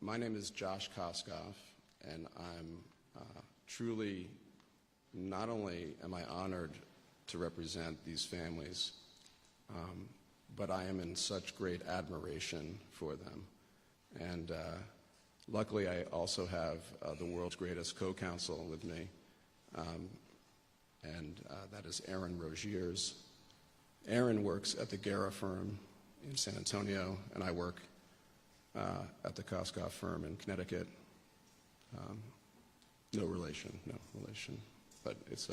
My name is Josh Koskoff, and I'm truly, not only am I honored to represent these families, but I am in such great admiration for them. And luckily, I also have the world's greatest co-counsel with me, and that is Aaron Rogiers. Aaron works at the Guerra firm in San Antonio, and I work at the Koskoff firm in Connecticut. No relation, but it's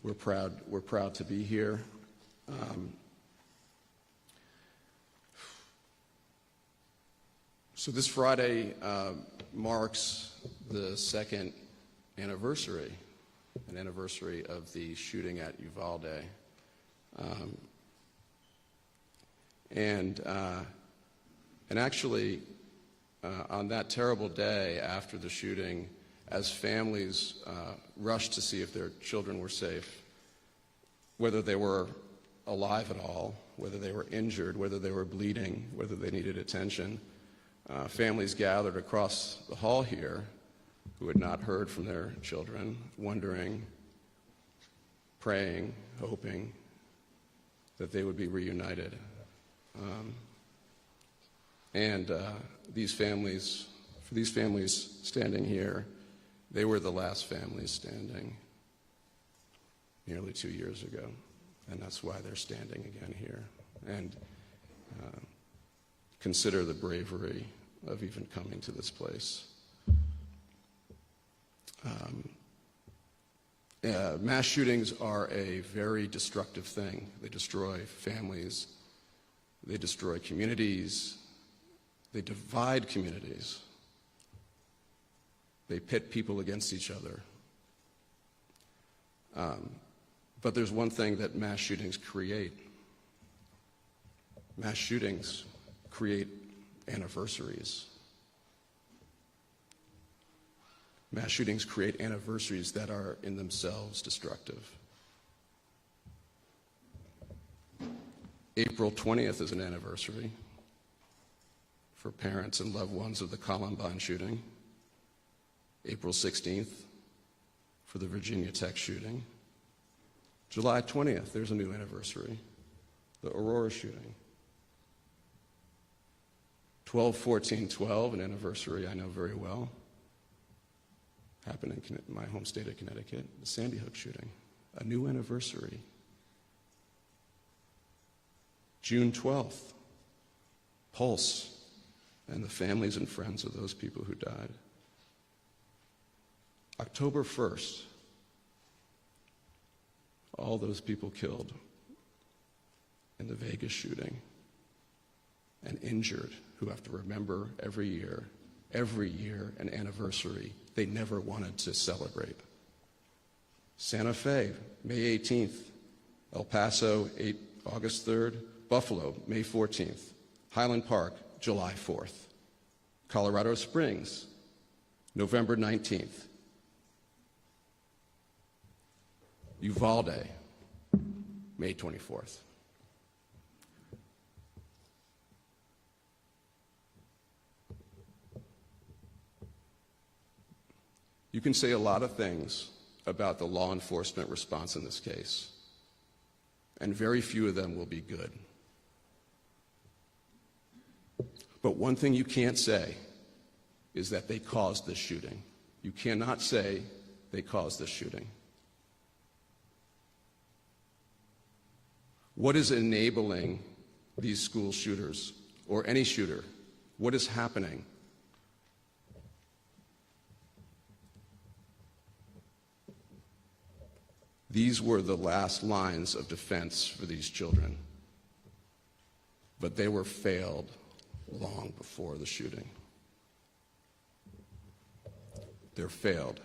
we're proud to be here. So this Friday marks the second anniversary, an anniversary of the shooting at Uvalde. And actually, on that terrible day after the shooting, as families rushed to see if their children were safe, whether they were alive at all, whether they were injured, whether they were bleeding, whether they needed attention, families gathered across the hall here who had not heard from their children, wondering, praying, hoping that they would be reunited. These families, for these families standing here, they were the last families standing nearly 2 years ago, and that's why they're standing again here. And consider the bravery of even coming to this place. Mass shootings are a very destructive thing. They destroy families, they destroy communities, they divide communities, they pit people against each other. But there's one thing that mass shootings create. Mass shootings create anniversaries. Mass shootings create anniversaries that are in themselves destructive. April 20th is an anniversary for parents and loved ones of the Columbine shooting. April 16th for the Virginia Tech shooting. July 20th, there's a new anniversary, the Aurora shooting. 12/14/12, an anniversary I know very well, happened in my home state of Connecticut, the Sandy Hook shooting, a new anniversary. June 12th, Pulse, and the families and friends of those people who died. October 1st, all those people killed in the Vegas shooting and injured who have to remember every year an anniversary they never wanted to celebrate. Santa Fe, May 18th, El Paso, August 3rd, Buffalo, May 14th, Highland Park, July 4th, Colorado Springs, November 19th, Uvalde, May 24th. You can say a lot of things about the law enforcement response in this case, and very few of them will be good. But one thing you can't say is that they caused this shooting. You cannot say they caused this shooting. What is enabling these school shooters, or any shooter? What is happening? These were the last lines of defense for these children, but they were failed long before the shooting. They're failed.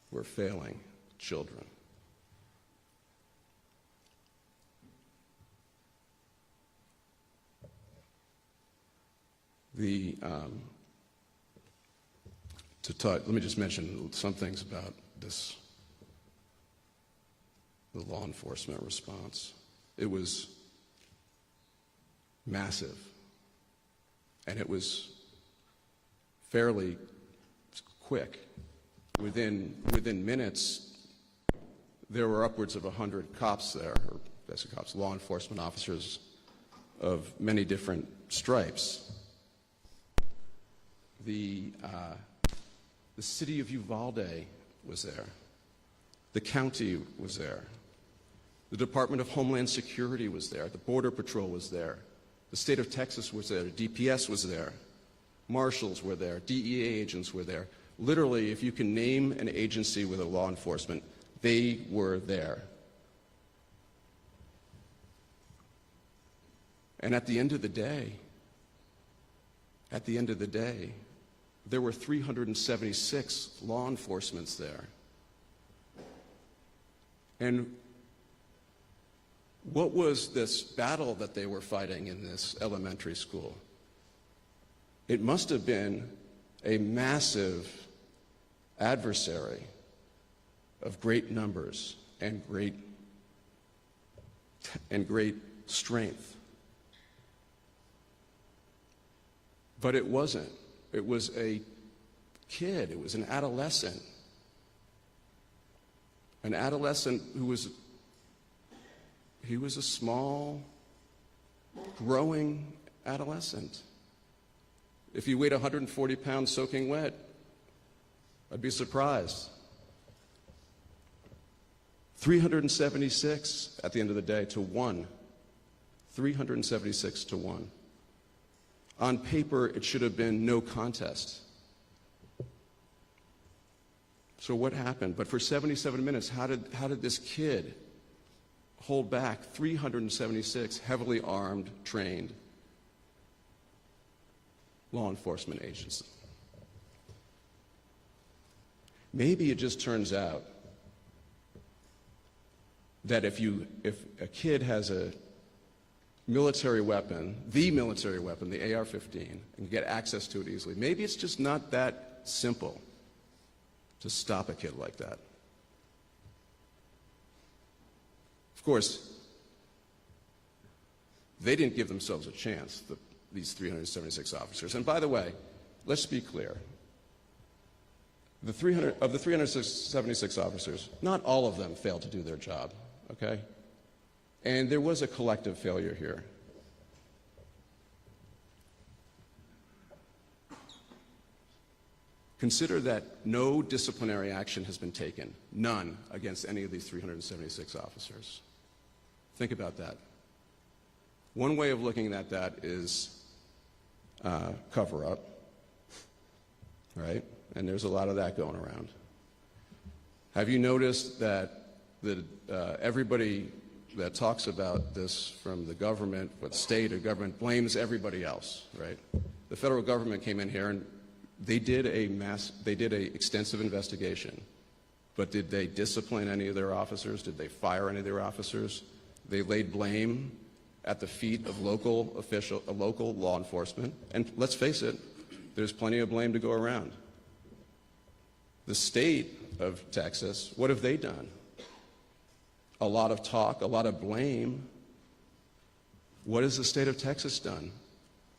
We're failing children. Let me just mention some things about this, the law enforcement response. It was massive, and it was fairly quick. Within minutes, there were upwards of 100 cops there, or basic cops, law enforcement officers of many different stripes. The city of Uvalde was there. The county was there. The Department of Homeland Security was there. The Border Patrol was there. The state of Texas was there. DPS was there. Marshals were there. DEA agents were there. Literally, if you can name an agency with a law enforcement, they were there. And at the end of the day, there were 376 law enforcements there. And what was this battle that they were fighting in this elementary school? It must have been a massive adversary of great numbers and great strength. But it wasn't. It was a kid. It was an adolescent. An adolescent who was a small, growing adolescent. If he weighed 140 pounds soaking wet, I'd be surprised. 376 at the end of the day to 1. 376 to 1. On paper, it should have been no contest. So what happened? But for 77 minutes, how did this kid hold back 376 heavily armed, trained law enforcement agents? Maybe it just turns out that if a kid has a military weapon, the AR-15, and you get access to it easily, maybe it's just not that simple to stop a kid like that. Of course, they didn't give themselves a chance, these 376 officers. And by the way, let's be clear. Of the 376 officers, not all of them failed to do their job, okay? And there was a collective failure here. Consider that no disciplinary action has been taken, none, against any of these 376 officers. Think about that. One way of looking at that is cover-up, right? And there's a lot of that going around. Have you noticed that everybody that talks about this from the government, but state or government, blames everybody else, right? The federal government came in here and they did a extensive investigation, but did they discipline any of their officers? Did they fire any of their officers? They laid blame at the feet of local law enforcement. And let's face it, there's plenty of blame to go around. The state of Texas, what have they done? A lot of talk, a lot of blame. What has the state of Texas done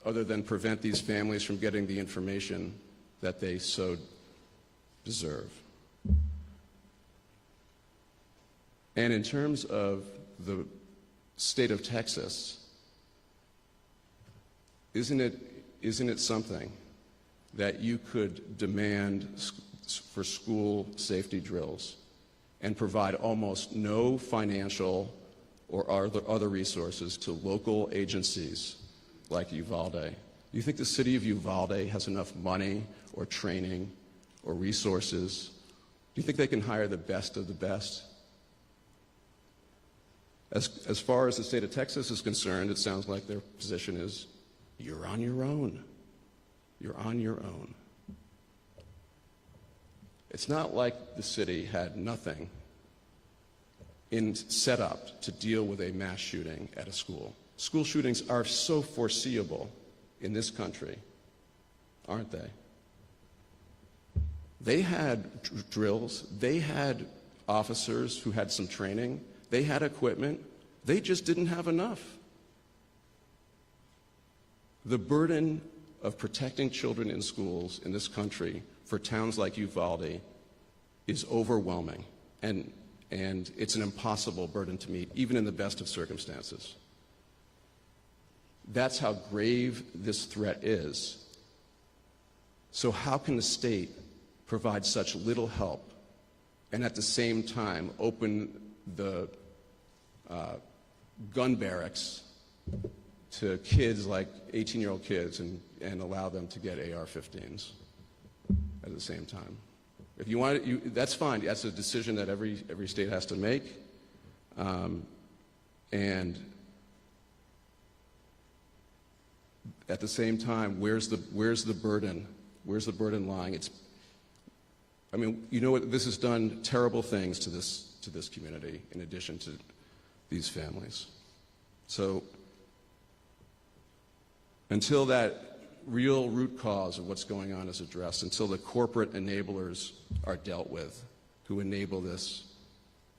other than prevent these families from getting the information that they so deserve? And in terms of the state of Texas, isn't it something that you could demand for school safety drills and provide almost no financial or other resources to local agencies like Uvalde? Do you think the city of Uvalde has enough money or training or resources? Do you think they can hire the best of the best? As far as the state of Texas is concerned, it sounds like their position is, you're on your own. You're on your own. It's not like the city had nothing set up to deal with a mass shooting at a school. School shootings are so foreseeable in this country, aren't they? They had drills, they had officers who had some training, they had equipment, they just didn't have enough. The burden of protecting children in schools in this country for towns like Uvalde is overwhelming, and it's an impossible burden to meet, even in the best of circumstances. That's how grave this threat is. So how can the state provide such little help and at the same time open the gun barracks to kids like 18-year-old kids and allow them to get AR-15s at the same time? If you want it, that's fine. That's a decision that every state has to make. And at the same time, where's the burden? Where's the burden lying? I mean, you know what? This has done terrible things to this community, in addition to these families. So, until that real root cause of what's going on is addressed, until the corporate enablers are dealt with, who enable this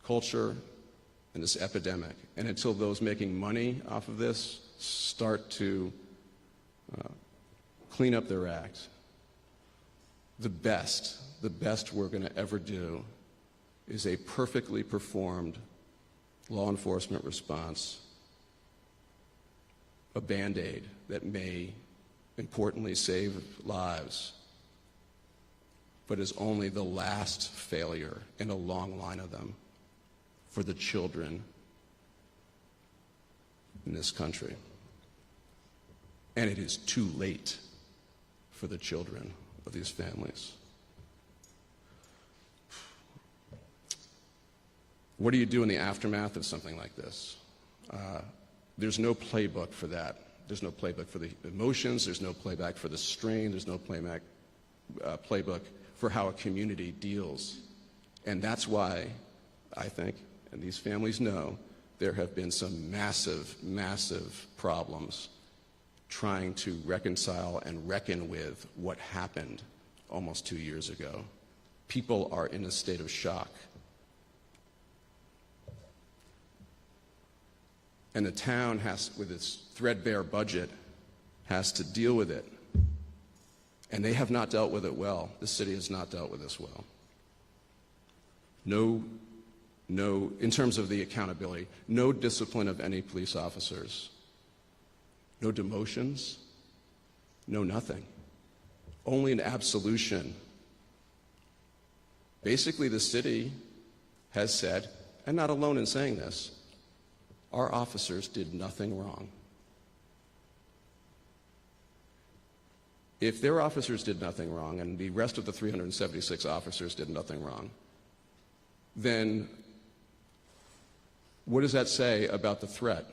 culture and this epidemic, and until those making money off of this start to clean up their act, the best we're going to ever do is a perfectly performed law enforcement response, a Band-Aid that may importantly save lives, but is only the last failure in a long line of them for the children in this country. And it is too late for the children of these families. What do you do in the aftermath of something like this? There's no playbook for that. There's no playbook for the emotions. There's no playbook for the strain. There's no playbook for how a community deals. And that's why I think, and these families know, there have been some massive, massive problems trying to reconcile and reckon with what happened almost 2 years ago. People are in a state of shock. And the town has, with its threadbare budget, has to deal with it. And they have not dealt with it well. The city has not dealt with this well. No, in terms of the accountability, no discipline of any police officers, no demotions, no nothing. Only an absolution. Basically, the city has said, and not alone in saying this, our officers did nothing wrong. If their officers did nothing wrong, and the rest of the 376 officers did nothing wrong, then what does that say about the threat?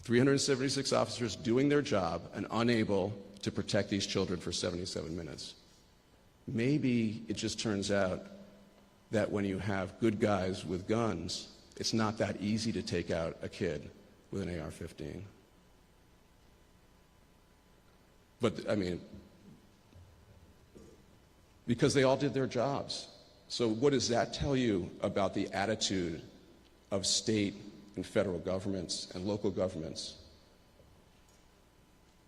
376 officers doing their job and unable to protect these children for 77 minutes. Maybe it just turns out that when you have good guys with guns, it's not that easy to take out a kid with an AR-15. But, I mean, because they all did their jobs. So what does that tell you about the attitude of state and federal governments and local governments?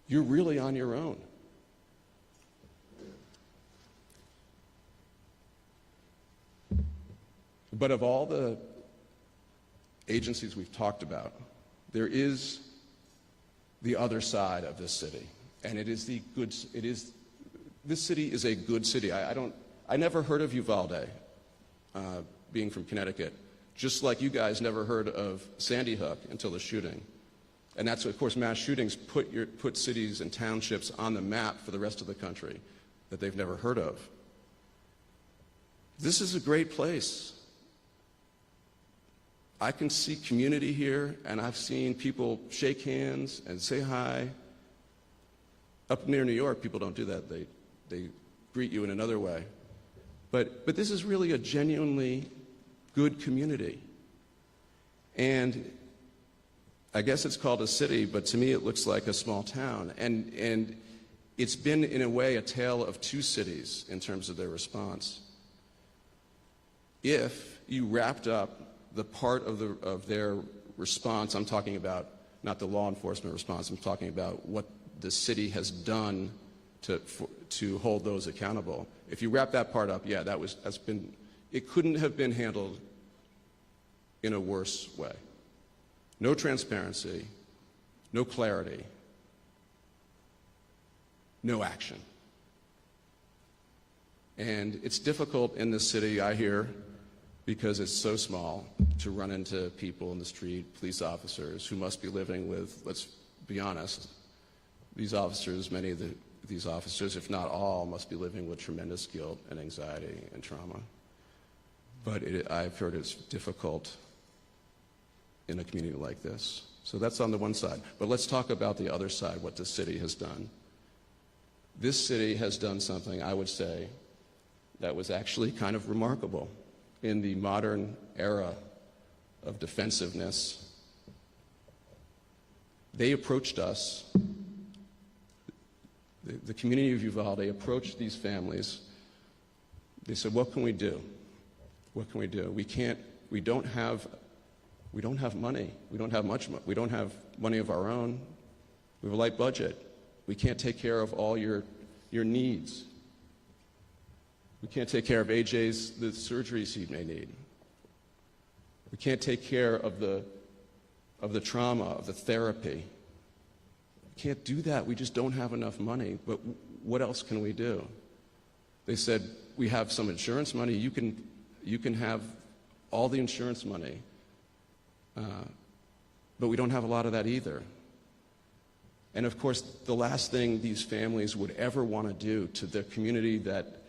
You're really on your own. But of all the agencies we've talked about, there is the other side of this city, and it is this city is a good city. I never heard of Uvalde, being from Connecticut, just like you guys never heard of Sandy Hook until the shooting. And that's, of course, mass shootings put cities and townships on the map for the rest of the country that they've never heard of. This is a great place. I can see community here, and I've seen people shake hands and say hi. Up near New York, people don't do that. They greet you in another way. But this is really a genuinely good community. And I guess it's called a city, but to me it looks like a small town. And it's been, in a way, a tale of two cities in terms of their response. If you wrapped up the part of their response, I'm talking about not the law enforcement response, I'm talking about what the city has done to hold those accountable. If you wrap that part up, yeah, it couldn't have been handled in a worse way. No transparency, no clarity, no action. And it's difficult in this city, I hear, because it's so small, to run into people in the street, police officers, who must be living with, let's be honest, these officers, many of these officers, if not all, must be living with tremendous guilt and anxiety and trauma. But I've heard it's difficult in a community like this. So that's on the one side. But let's talk about the other side, what the city has done. This city has done something, I would say, that was actually kind of remarkable in the modern era of defensiveness. They approached us, the community of Uvalde approached these families. They said, what can we do? What can we do? We don't have money. We don't have much money. We don't have money of our own. We have a light budget. We can't take care of all your needs. We can't take care of the surgeries he may need. We can't take care of the trauma, of the therapy. We can't do that. We just don't have enough money. But what else can we do? They said, we have some insurance money. You can have all the insurance money. But we don't have a lot of that either. And of course, the last thing these families would ever want to do to their community that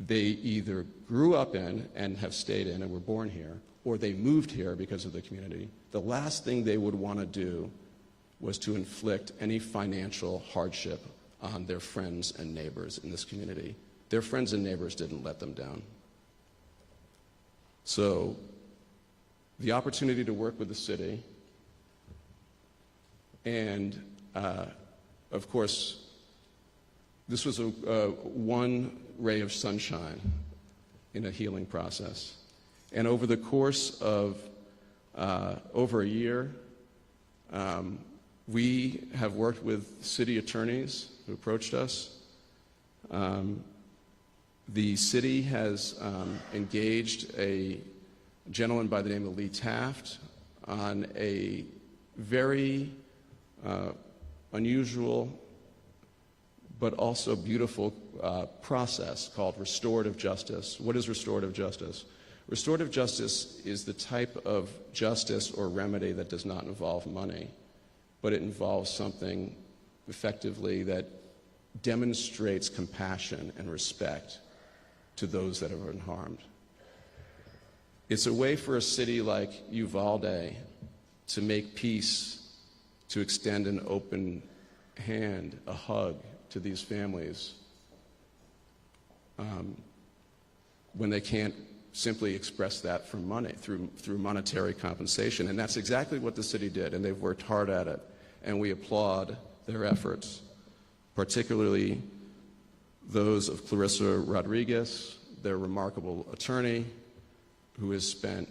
they either grew up in and have stayed in and were born here, or they moved here because of the community, the last thing they would want to do was to inflict any financial hardship on their friends and neighbors in this community. Their friends and neighbors didn't let them down. So the opportunity to work with the city, and of course, this was one ray of sunshine in a healing process. And over the course of over a year, we have worked with city attorneys who approached us. The city has engaged a gentleman by the name of Lee Taft on a very unusual but also beautiful process called restorative justice. What is restorative justice? Restorative justice is the type of justice or remedy that does not involve money, but it involves something effectively that demonstrates compassion and respect to those that have been harmed. It's a way for a city like Uvalde to make peace, to extend an open hand, a hug to these families when they can't simply express that from money, through monetary compensation. And that's exactly what the city did, and they've worked hard at it. And we applaud their efforts, particularly those of Clarissa Rodriguez, their remarkable attorney, who has spent,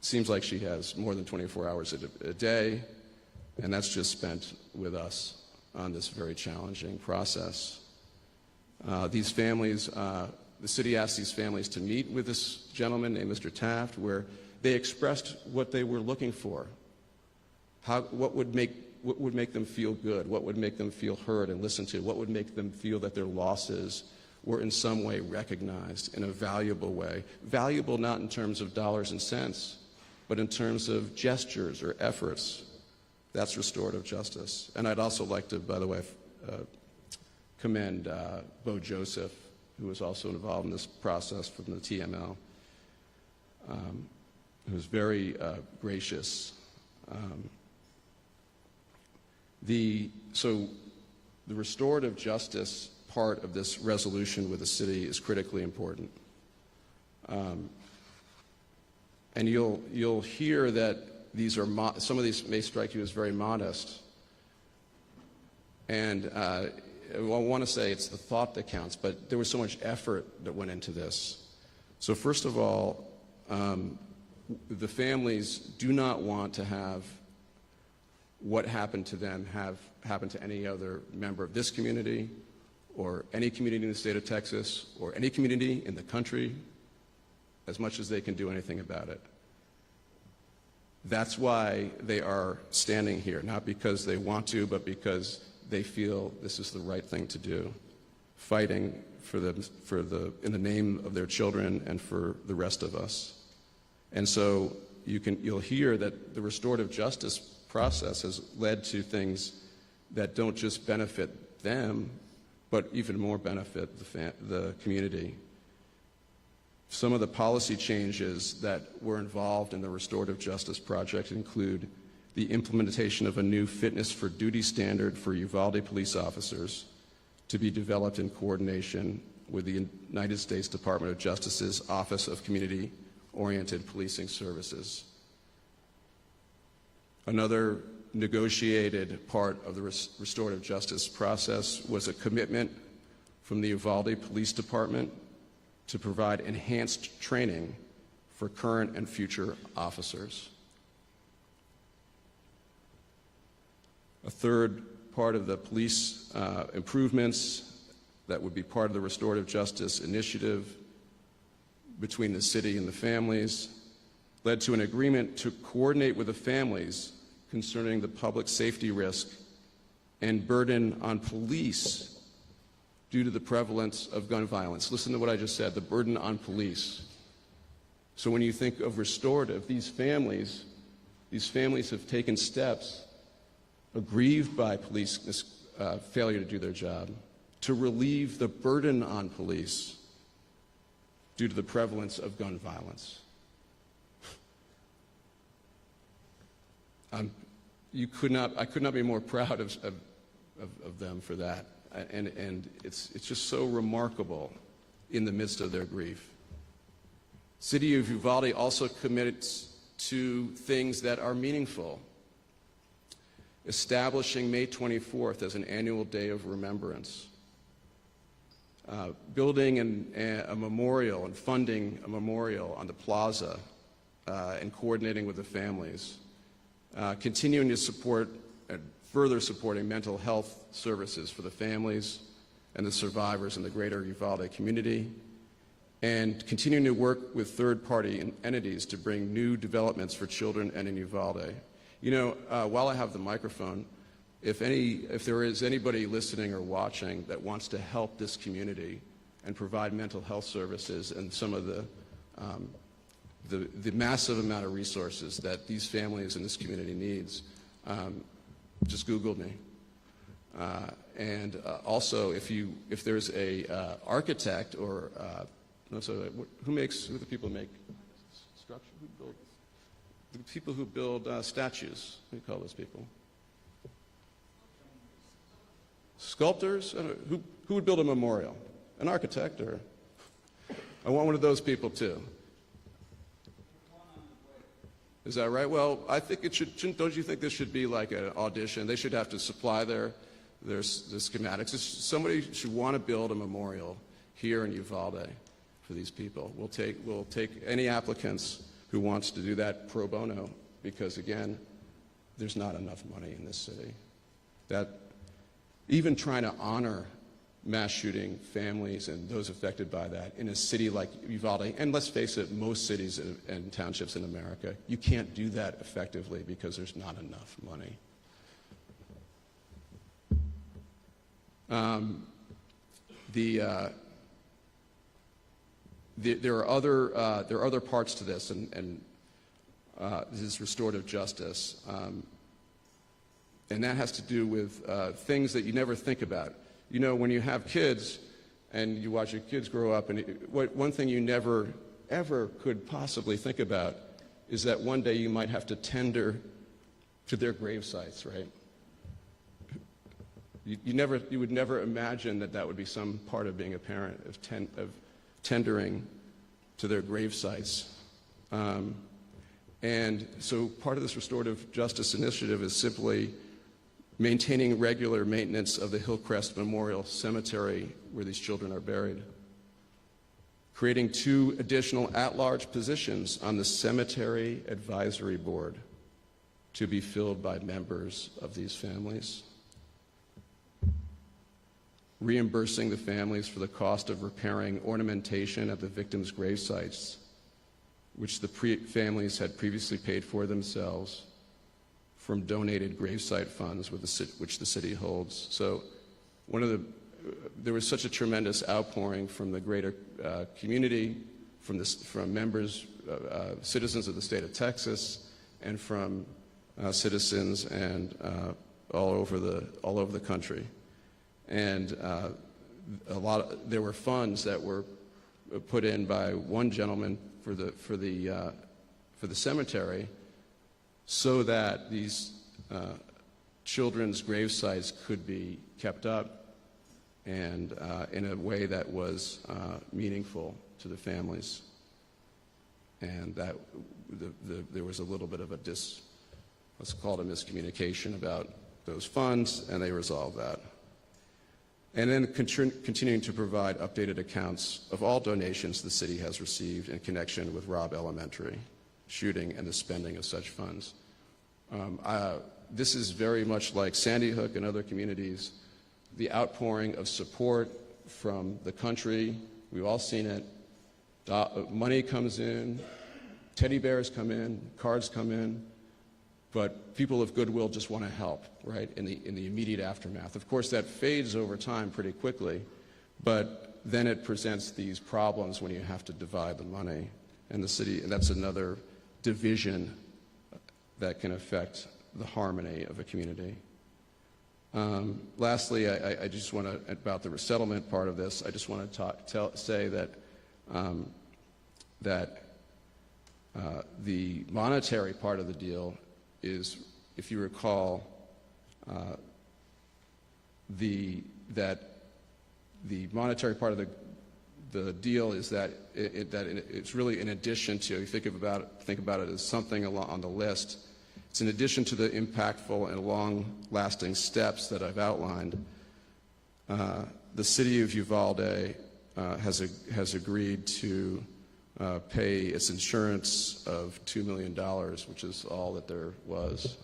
seems like she has more than 24 hours a day, and that's just spent with us on this very challenging process. These families, the city asked these families to meet with this gentleman named Mr. Taft, where they expressed what they were looking for. What would make them feel good? What would make them feel heard and listened to? What would make them feel that their losses were in some way recognized in a valuable way? Valuable not in terms of dollars and cents, but in terms of gestures or efforts. That's restorative justice. And I'd also like to, by the way, commend Bo Joseph, who was also involved in this process from the TML, who was very gracious. So the restorative justice part of this resolution with the city is critically important. And you'll hear that these are some of these may strike you as very modest. And I want to say it's the thought that counts, but there was so much effort that went into this. So first of all, the families do not want to have what happened to them have happened to any other member of this community or any community in the state of Texas or any community in the country, as much as they can do anything about it. That's why they are standing here, not because they want to, but because they feel this is the right thing to do, fighting in the name of their children and for the rest of us. And so you'll hear that the restorative justice process has led to things that don't just benefit them, but even more benefit the community. Some of the policy changes that were involved in the Restorative Justice Project include the implementation of a new fitness for duty standard for Uvalde police officers to be developed in coordination with the United States Department of Justice's Office of Community-Oriented Policing Services. Another negotiated part of the restorative justice process was a commitment from the Uvalde Police Department to provide enhanced training for current and future officers. A third part of the police improvements that would be part of the restorative justice initiative between the city and the families led to an agreement to coordinate with the families concerning the public safety risk and burden on police due to the prevalence of gun violence. Listen to what I just said, the burden on police. So when you think of restorative, these families have taken steps aggrieved by police failure to do their job to relieve the burden on police due to the prevalence of gun violence. I could not be more proud of them for that. And it's just so remarkable in the midst of their grief. City of Uvalde also commits to things that are meaningful. Establishing May 24th as an annual day of remembrance. Building a memorial and funding a memorial on the plaza and coordinating with the families. Continuing to support and further supporting mental health services for the families and the survivors in the greater Uvalde community, and continuing to work with third-party entities to bring new developments for children and in Uvalde. You know, while I have the microphone, if there is anybody listening or watching that wants to help this community and provide mental health services and some of the massive amount of resources that these families in this community needs, just Google me. Also, if there's a architect or who are the people who make structure? The people who build statues. What do you call those people? Sculptors? Who would build a memorial? An architect? Or I want one of those people too. Is that right? Well, I think it should. Don't you think this should be like an audition? They should have to supply their schematics. Somebody should want to build a memorial here in Uvalde for these people. We'll take any applicants who wants to do that pro bono, because again, there's not enough money in this city. That even trying to honor mass shooting families and those affected by that in a city like Uvalde, and let's face it, most cities and townships in America, you can't do that effectively because there's not enough money. There are other parts to this, and this is restorative justice, and that has to do with things that you never think about. You know, when you have kids and you watch your kids grow up, and one thing you never ever could possibly think about is that one day you might have to tender to their grave sites, right? You would never imagine that would be some part of being a parent, of tendering to their grave sites. And so part of this restorative justice initiative is simply maintaining regular maintenance of the Hillcrest Memorial Cemetery where these children are buried. Creating 2 additional at-large positions on the Cemetery Advisory Board. to be filled by members of these families. Reimbursing the families for the cost of repairing ornamentation at the victims' grave sites, which the families had previously paid for themselves from donated gravesite funds which the city holds. So there was such a tremendous outpouring from the greater community, from members, citizens of the state of Texas, and from citizens and all over the country. And there were funds that were put in by one gentleman for the cemetery, so that these children's grave sites could be kept up and in a way that was meaningful to the families. And that there was a little bit of let's call it a miscommunication about those funds, and they resolved that. And then continuing to provide updated accounts of all donations the city has received in connection with Robb Elementary shooting and the spending of such funds. This is very much like Sandy Hook and other communities, the outpouring of support from the country. We've all seen it. Money comes in, teddy bears come in, cards come in, but people of goodwill just want to help, right, in the immediate aftermath. Of course, that fades over time pretty quickly, but then it presents these problems when you have to divide the money. And the city, and that's another division that can affect the harmony of a community. Lastly, I just want to, about the resettlement part of this, I just want to say that the monetary part of the deal is, if you recall, the monetary part of the deal is that it's really in addition to, you think about it as something on the list. It's in addition to the impactful and long-lasting steps that I've outlined. The city of Uvalde has agreed to pay its insurance of $2 million, which is all that there was.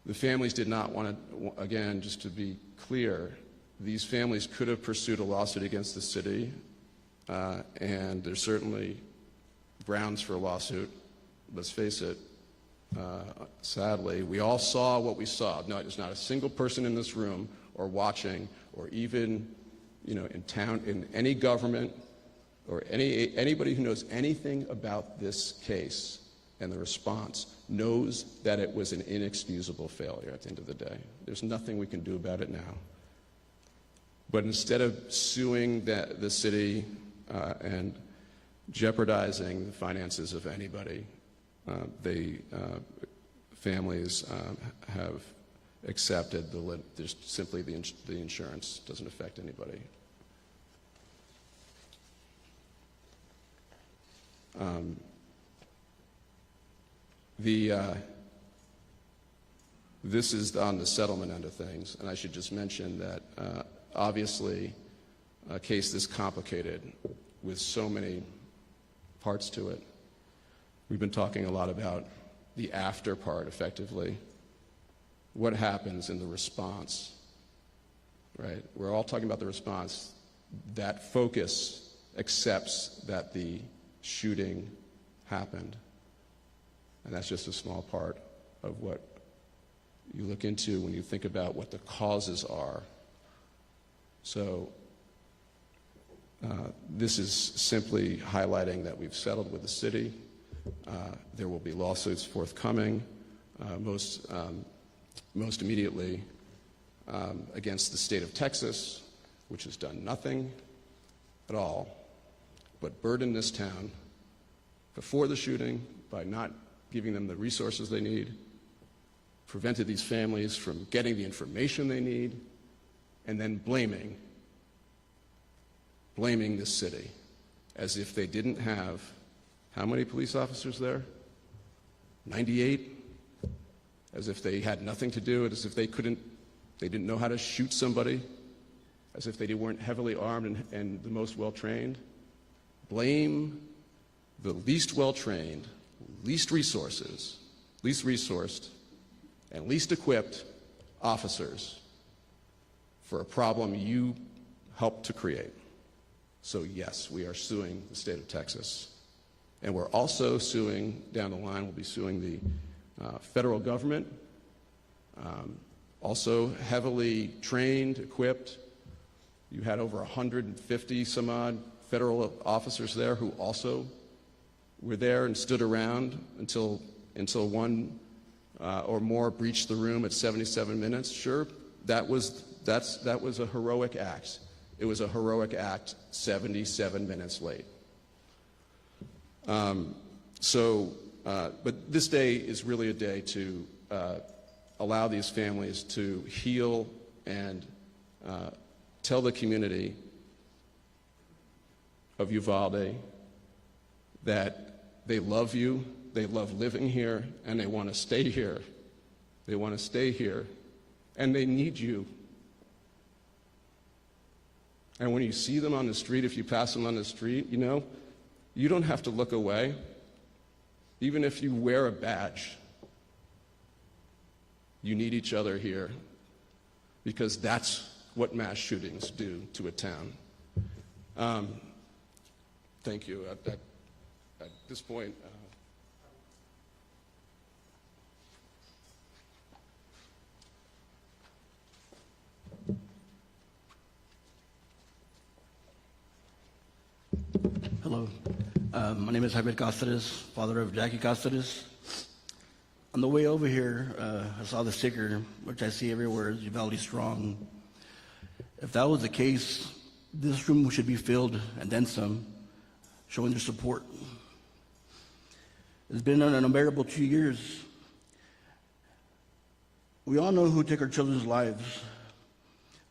The families did not want to, again, just to be clear, these families could have pursued a lawsuit against the city, and there's certainly grounds for a lawsuit. Let's face it, sadly, we all saw what we saw. No, there's not a single person in this room or watching, or even, in town, in any government, or anybody who knows anything about this case and the response knows that it was an inexcusable failure at the end of the day. There's nothing we can do about it now. But instead of suing the city and jeopardizing the finances of anybody, families have accepted there's simply the insurance doesn't affect anybody. This is on the settlement end of things, and I should just mention that obviously a case this complicated with so many parts to it, we've been talking a lot about the after part, effectively. What happens in the response, right? We're all talking about the response. That focus accepts that the shooting happened. And that's just a small part of what you look into when you think about what the causes are. So this is simply highlighting that we've settled with the city. There will be lawsuits forthcoming, most immediately against the state of Texas, which has done nothing at all but burden this town before the shooting by not giving them the resources they need, prevented these families from getting the information they need, and then blaming this city as if they didn't have, how many police officers there? 98? As if they had nothing to do, as if they didn't know how to shoot somebody, as if they weren't heavily armed and the most well-trained. Blame the least well-trained, least resources, least resourced, and least equipped officers for a problem you helped to create. So yes, we are suing the state of Texas. And we're also suing, down the line, we'll be suing the federal government, also heavily trained, equipped. You had over 150 some odd federal officers there who also were there and stood around until one or more breached the room at 77 minutes. Sure, that was a heroic act. It was a heroic act 77 minutes late. But this day is really a day to allow these families to heal and tell the community of Uvalde that they love you, they love living here, and they want to stay here. They want to stay here, and they need you. And when you see them on the street, if you pass them on the street, you know, you don't have to look away, even if you wear a badge. You need each other here, because that's what mass shootings do to a town. Thank you. At this point, Hello. My name is Javier Cáceres, father of Jackie Cáceres. On the way over here, I saw the sticker, which I see everywhere, is Uvalde Strong. If that was the case, this room should be filled and then some, showing their support. It's been an unbearable 2 years. We all know who took our children's lives,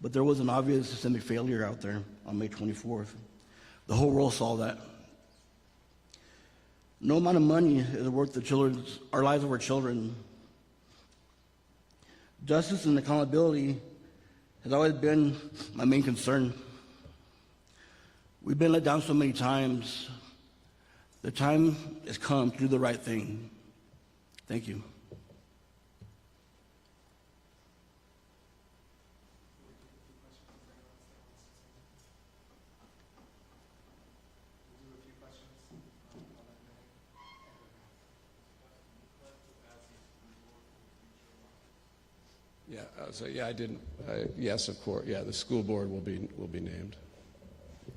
but there was an obvious systemic failure out there on May 24th. The whole world saw that. No amount of money is worth our lives of our children. Justice and accountability has always been my main concern. We've been let down so many times. The time has come to do the right thing. Thank you. Yeah, I didn't. Yes, of course. Yeah, the school board will be named.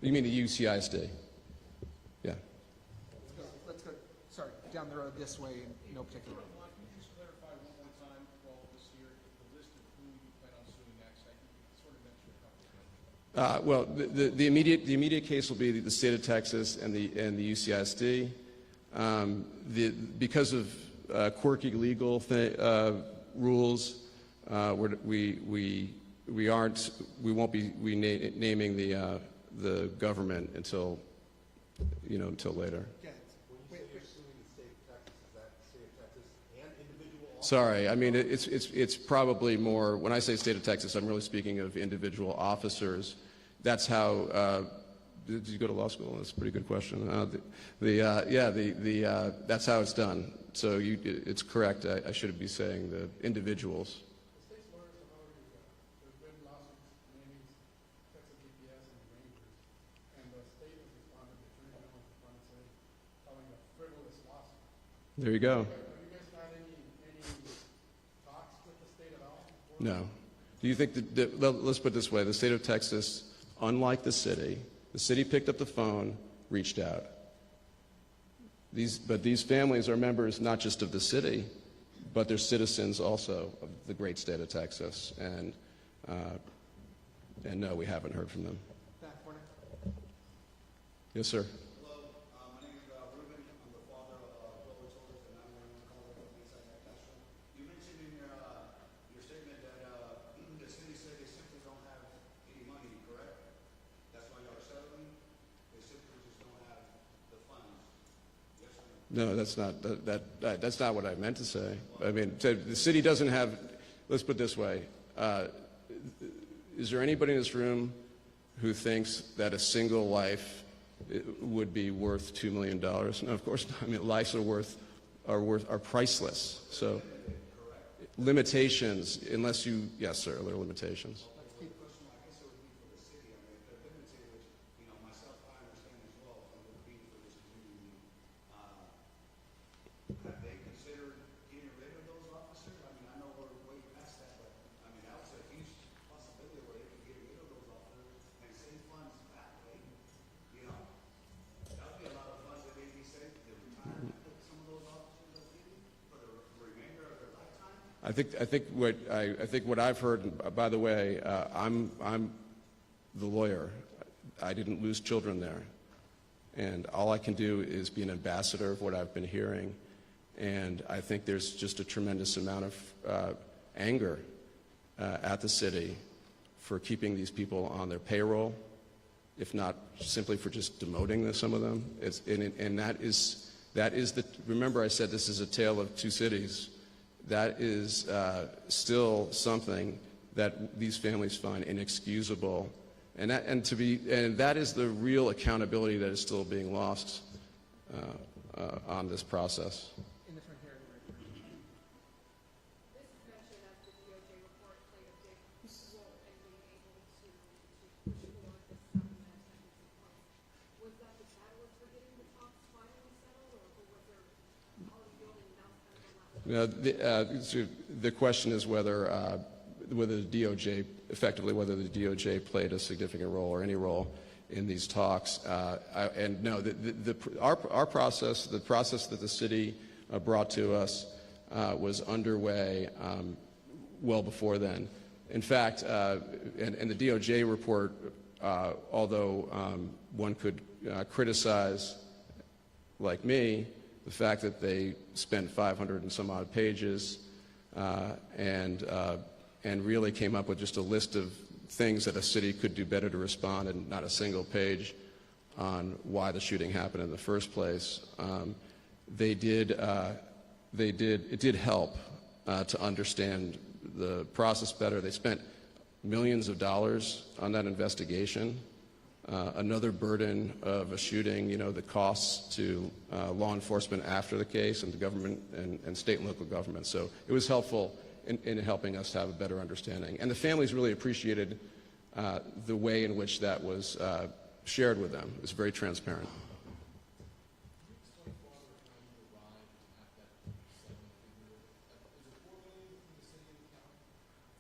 You mean the UCISD? Yeah. Let's go. Sorry, down the road this way in no particular order. Can you just clarify one more time for all of us here the list of who you plan on suing next? I think you sort of mentioned a couple of them. Well, the immediate case will be the state of Texas and the UCISD. Because of quirky legal rules. We won't be naming the government until later. Sorry, I mean it's probably more. When I say state of Texas, I'm really speaking of individual officers. That's how. Did you go to law school? That's a pretty good question. That's how it's done. So it's correct. I should be saying the individuals. There you go. Have you guys had any talks with the state at all? No. Do you think let's put it this way, the state of Texas, unlike the city picked up the phone, reached out. But these families are members not just of the city, but they're citizens also of the great state of Texas. And no, we haven't heard from them. Yes, sir. No, that's not that's not what I meant to say. I mean, the city doesn't have. Let's put it this way: is there anybody in this room who thinks that a single life would be worth $2 million? No, of course not. I mean, lives are worth are priceless. So limitations, unless you, yes, sir, there are limitations. Have they considered getting rid of those officers? I mean, I know we're way past that, but I mean, that was a huge possibility where they could get rid of those officers and save funds that way. You know, that would be a lot of funds that they'd be saved to retire some of those officers for the remainder of their lifetime. I think what I've heard. By the way, I'm the lawyer. I didn't lose children there, and all I can do is be an ambassador of what I've been hearing. And I think there's just a tremendous amount of anger at the city for keeping these people on their payroll, if not simply for just demoting some of them. And that is the. Remember, I said this is a tale of two cities. That is still something that these families find inexcusable, and that is the real accountability that is still being lost on this process. In this one here, This is mentioned as the DOJ report played a big role in being able to push forward this settlement that was in place. Was that the catalyst for getting the talks finally settled, or was there already building enough kind of a The question is whether the DOJ, effectively, whether the DOJ played a significant role or any role in these talks. And no, our process, the process that the city brought to us, was underway well before then. In fact, and the DOJ report, although one could criticize, like me, the fact that they spent 500 and some odd pages and really came up with just a list of things that a city could do better to respond, and not a single page on why the shooting happened in the first place. It did help to understand the process better. They spent millions of dollars on that investigation. Another burden of a shooting, the costs to law enforcement after the case, and the government and state and local government. So it was helpful in helping us to have a better understanding. And the families really appreciated the way in which that was shared with them. It was very transparent.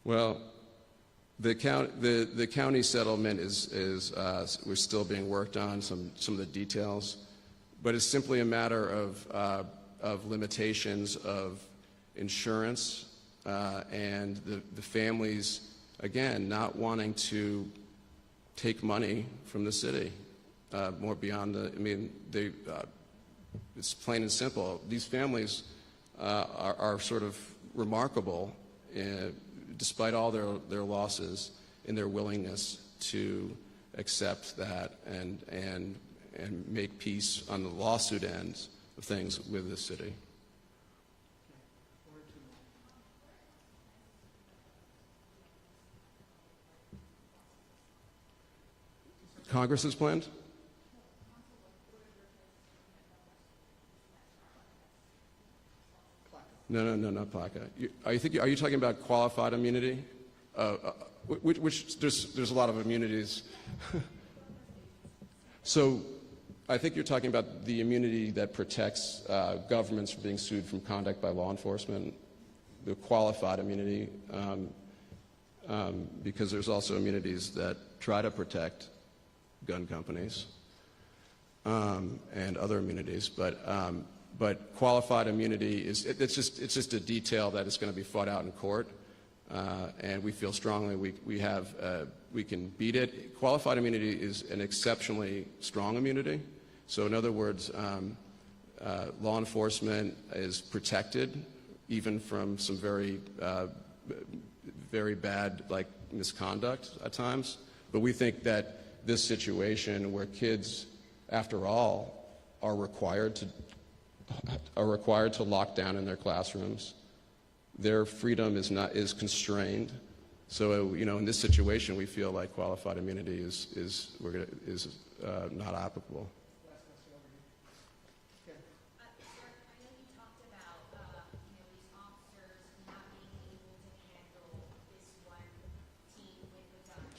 Well, the county settlement is we're still being worked on some of the details, but it's simply a matter of limitations of insurance and the families, again, not wanting to take money from the city more beyond it's plain and simple. These families are sort of remarkable, despite all their losses, in their willingness to accept that and make peace on the lawsuit end of things with the city. Congress has planned? No, not PLACA. Are you talking about qualified immunity? Which there's a lot of immunities. So I think you're talking about the immunity that protects governments from being sued from conduct by law enforcement, the qualified immunity, because there's also immunities that try to protect gun companies and other immunities, but qualified immunity it's just a detail that is going to be fought out in court, and we feel strongly we can beat it. Qualified immunity is an exceptionally strong immunity. So in other words, law enforcement is protected even from some very bad misconduct at times. But we think that this situation where kids, after all, are required to lock down in their classrooms, their freedom is constrained. So in this situation, we feel like qualified immunity is not applicable. Sir, I know you talked about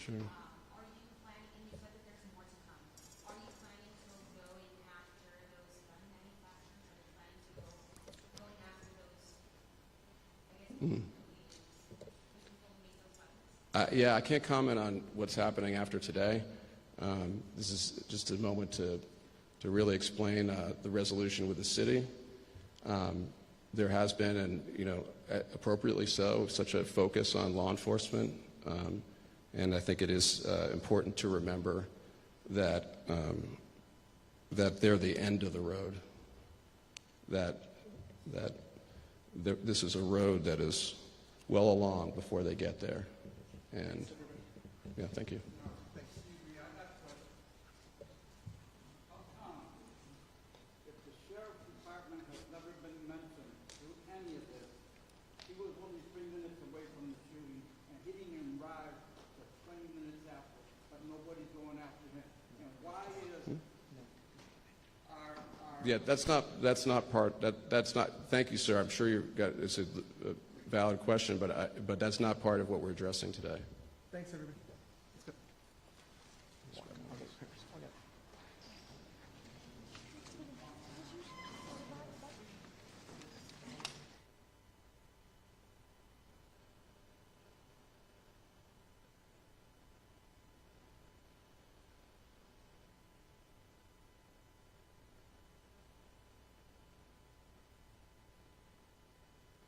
Sure. Are you planning, and you said that there's more to come, are you planning to going after those gun manufacturers? Are you planning to going after those, I guess, who will make those weapons? Yeah, I can't comment on what's happening after today. This is just a moment to really explain the resolution with the city. There has been, and appropriately so, such a focus on law enforcement, and I think it is important to remember that that they're the end of the road. That this is a road that is well along before they get there, and yeah, thank you. If the sheriff's department has never been mentioned through any of this, he was only 3 minutes away from the shooting, and he didn't even arrive to 20 minutes after, but nobody's going after him. And why is our Yeah, that's not part. That's not. Thank you, sir. I'm sure it's a valid question, but that's not part of what we're addressing today. Thanks, everybody.